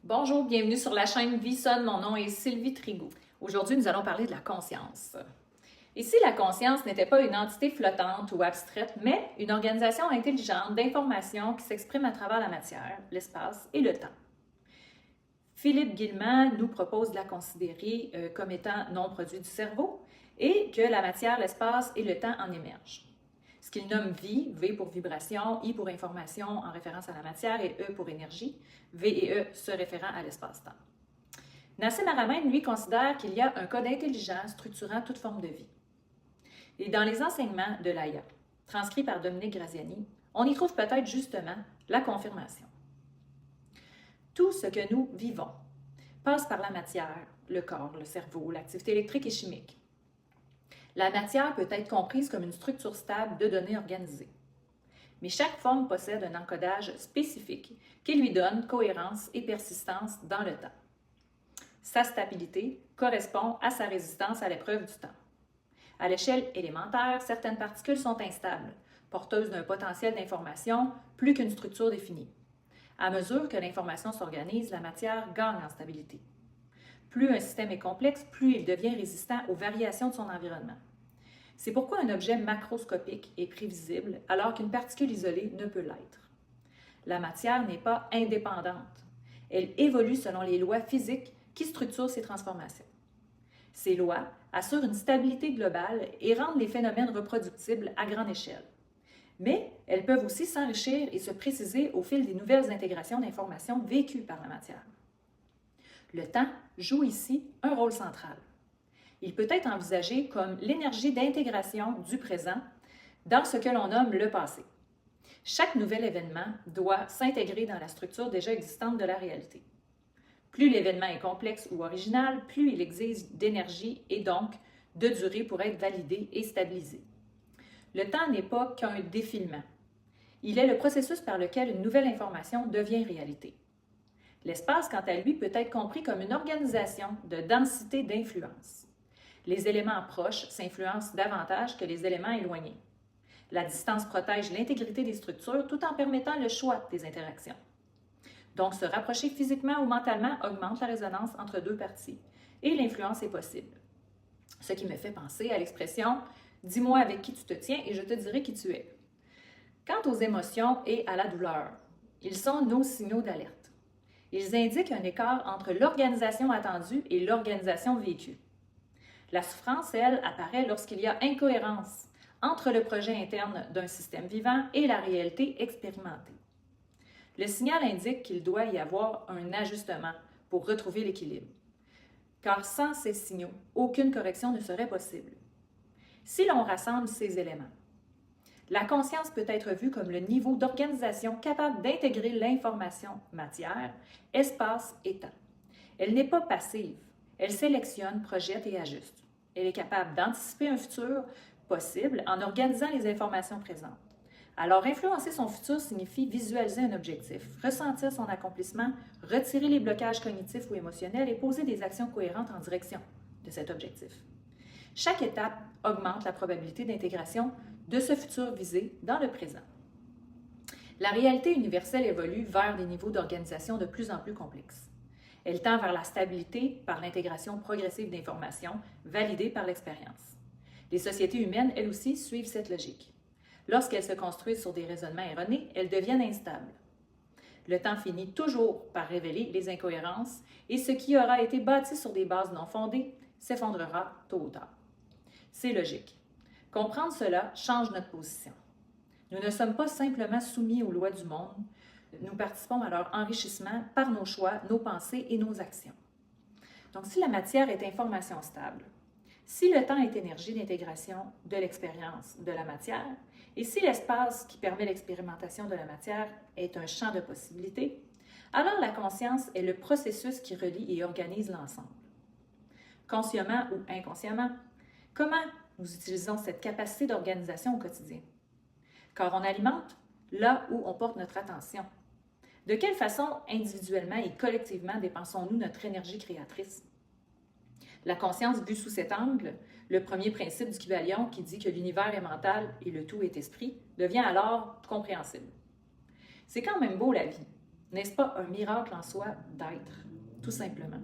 Bonjour, bienvenue sur la chaîne Vissonne. Mon nom est Sylvie Trigault. Aujourd'hui, nous allons parler de la conscience. Et si la conscience n'était pas une entité flottante ou abstraite, mais une organisation intelligente d'information qui s'exprime à travers la matière, l'espace et le temps? Philippe Guillemant nous propose de la considérer comme étant non produit du cerveau et que la matière, l'espace et le temps en émergent. Ce qu'il nomme vie, V pour vibration, I pour information en référence à la matière et E pour énergie, V et E se référant à l'espace-temps. Nassim Haramein, lui, considère qu'il y a un code intelligent structurant toute forme de vie. Et dans les enseignements de l'AIA, transcrits par Dominique Graziani, on y trouve peut-être justement la confirmation. Tout ce que nous vivons passe par la matière, le corps, le cerveau, l'activité électrique et chimique. La matière peut être comprise comme une structure stable de données organisées. Mais chaque forme possède un encodage spécifique qui lui donne cohérence et persistance dans le temps. Sa stabilité correspond à sa résistance à l'épreuve du temps. À l'échelle élémentaire, certaines particules sont instables, porteuses d'un potentiel d'information plus qu'une structure définie. À mesure que l'information s'organise, la matière gagne en stabilité. Plus un système est complexe, plus il devient résistant aux variations de son environnement. C'est pourquoi un objet macroscopique est prévisible alors qu'une particule isolée ne peut l'être. La matière n'est pas indépendante. Elle évolue selon les lois physiques qui structurent ses transformations. Ces lois assurent une stabilité globale et rendent les phénomènes reproductibles à grande échelle. Mais elles peuvent aussi s'enrichir et se préciser au fil des nouvelles intégrations d'informations vécues par la matière. Le temps joue ici un rôle central. Il peut être envisagé comme l'énergie d'intégration du présent dans ce que l'on nomme le passé. Chaque nouvel événement doit s'intégrer dans la structure déjà existante de la réalité. Plus l'événement est complexe ou original, plus il exige d'énergie et donc de durée pour être validé et stabilisé. Le temps n'est pas qu'un défilement. Il est le processus par lequel une nouvelle information devient réalité. L'espace, quant à lui, peut être compris comme une organisation de densité d'influence. Les éléments proches s'influencent davantage que les éléments éloignés. La distance protège l'intégrité des structures tout en permettant le choix des interactions. Donc, se rapprocher physiquement ou mentalement augmente la résonance entre deux parties et l'influence est possible. Ce qui me fait penser à l'expression « dis-moi avec qui tu te tiens et je te dirai qui tu es ». Quant aux émotions et à la douleur, ils sont nos signaux d'alerte. Ils indiquent un écart entre l'organisation attendue et l'organisation vécue. La souffrance, elle, apparaît lorsqu'il y a incohérence entre le projet interne d'un système vivant et la réalité expérimentée. Le signal indique qu'il doit y avoir un ajustement pour retrouver l'équilibre. Car sans ces signaux, aucune correction ne serait possible. Si l'on rassemble ces éléments, la conscience peut être vue comme le niveau d'organisation capable d'intégrer l'information matière, espace et temps. Elle n'est pas passive. Elle sélectionne, projette et ajuste. Elle est capable d'anticiper un futur possible en organisant les informations présentes. Alors, influencer son futur signifie visualiser un objectif, ressentir son accomplissement, retirer les blocages cognitifs ou émotionnels et poser des actions cohérentes en direction de cet objectif. Chaque étape augmente la probabilité d'intégration de ce futur visé dans le présent. La réalité universelle évolue vers des niveaux d'organisation de plus en plus complexes. Elle tend vers la stabilité par l'intégration progressive d'informations validées par l'expérience. Les sociétés humaines, elles aussi, suivent cette logique. Lorsqu'elles se construisent sur des raisonnements erronés, elles deviennent instables. Le temps finit toujours par révéler les incohérences et ce qui aura été bâti sur des bases non fondées s'effondrera tôt ou tard. C'est logique. Comprendre cela change notre position. Nous ne sommes pas simplement soumis aux lois du monde, nous participons à leur enrichissement par nos choix, nos pensées et nos actions. Donc, si la matière est information stable, si le temps est énergie d'intégration de l'expérience de la matière, et si l'espace qui permet l'expérimentation de la matière est un champ de possibilités, alors la conscience est le processus qui relie et organise l'ensemble. Consciemment ou inconsciemment, comment nous utilisons cette capacité d'organisation au quotidien? Car on alimente là où on porte notre attention. De quelle façon, individuellement et collectivement, dépensons-nous notre énergie créatrice? La conscience vue sous cet angle, le premier principe du Kybalion qui dit que l'univers est mental et le tout est esprit, devient alors compréhensible. C'est quand même beau la vie. N'est-ce pas un miracle en soi d'être, tout simplement?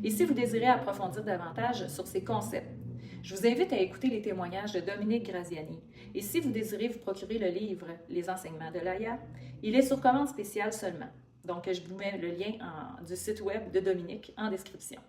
Et si vous désirez approfondir davantage sur ces concepts, je vous invite à écouter les témoignages de Dominique Graziani. Et si vous désirez vous procurer le livre Les enseignements de Laïa, il est sur commande spéciale seulement. Donc, je vous mets le lien du site web de Dominique en description.